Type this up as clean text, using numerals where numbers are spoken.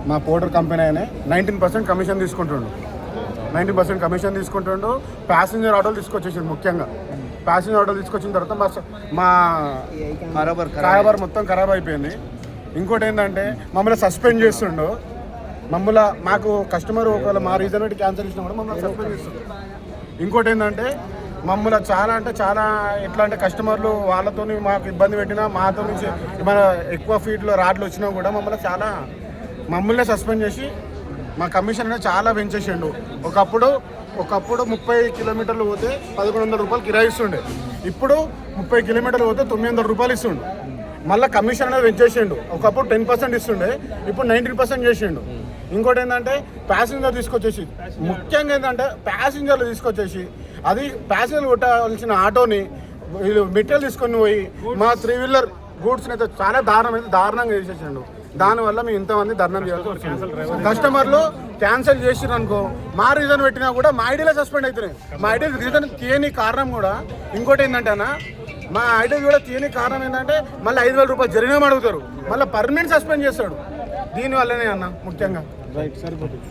మా Porter company అయినా 19% commission తీసుకుంటుండు. 19% commission తీసుకుంటుండు. Passenger ఆటోలు తీసుకొచ్చేసిండు. ముఖ్యంగా ప్యాసింజర్ ఆటోలు తీసుకొచ్చిన తర్వాత మా కారబార్ మొత్తం ఖరాబ్ అయిపోయింది. ఇంకోటి ఏంటంటే మమ్మల్ని సస్పెండ్ చేస్తుండు. మాకు కస్టమర్ ఒకవేళ మా రీజన్ పెట్టి క్యాన్సిల్ చేసినా కూడా మమ్మల్ని సస్పెండ్ చేస్తుండు. ఇంకోటి ఏంటంటే మమ్మల్ని చాలా ఎట్లా అంటే కస్టమర్లు వాళ్ళతో మాకు ఇబ్బంది పెట్టినా మాతో నుంచి మన ఎక్కువ ఫీట్లో రాడ్లు వచ్చినా కూడా మమ్మల్ని సస్పెండ్ చేసి మా కమిషన్ అనేది చాలా పెంచేసిండు. ఒకప్పుడు 30 కిలోమీటర్లు పోతే 1100 రూపాయలు కిరాయి ఇస్తుండే. ఇప్పుడు 30 కిలోమీటర్లు పోతే 900 రూపాయలు ఇస్తుండు. మళ్ళీ కమిషన్ అనేది పెంచేసిండు. ఒకప్పుడు 10% ఇస్తుండే, ఇప్పుడు 19% చేసిండు. ఇంకోటి ఏంటంటే ప్యాసింజర్ తీసుకొచ్చేసి ముఖ్యంగా ఏంటంటే ప్యాసింజర్లు తీసుకొచ్చేసి అది ప్యాసింజర్లు కొట్టాల్సిన ఆటోని వీళ్ళు మెటీరియల్ తీసుకొని పోయి మా 3 వీలర్ గూడ్స్ని అయితే చాలా దారుణంగా చేసేసిండు. దానివల్ల మేము ఇంతమంది ధర్నం చేయాల్సి వచ్చింది. కస్టమర్లు క్యాన్సిల్ చేసిరు అనుకో మా రీజన్ పెట్టినా కూడా మా ఐడీలో సస్పెండ్ అవుతున్నాయి. మా ఐడీ రీజన్ తీయని కారణం కూడా ఇంకోటి ఏంటంటే మా ఐడీ కూడా తీయని కారణం ఏంటంటే మళ్ళీ 5,000 రూపాయలు జరిమానా అడుగుతారు. మళ్ళీ పర్మనెంట్ సస్పెండ్ చేస్తాడు. దీనివల్లనే ముఖ్యంగా రైట్ సరిపోతుంది.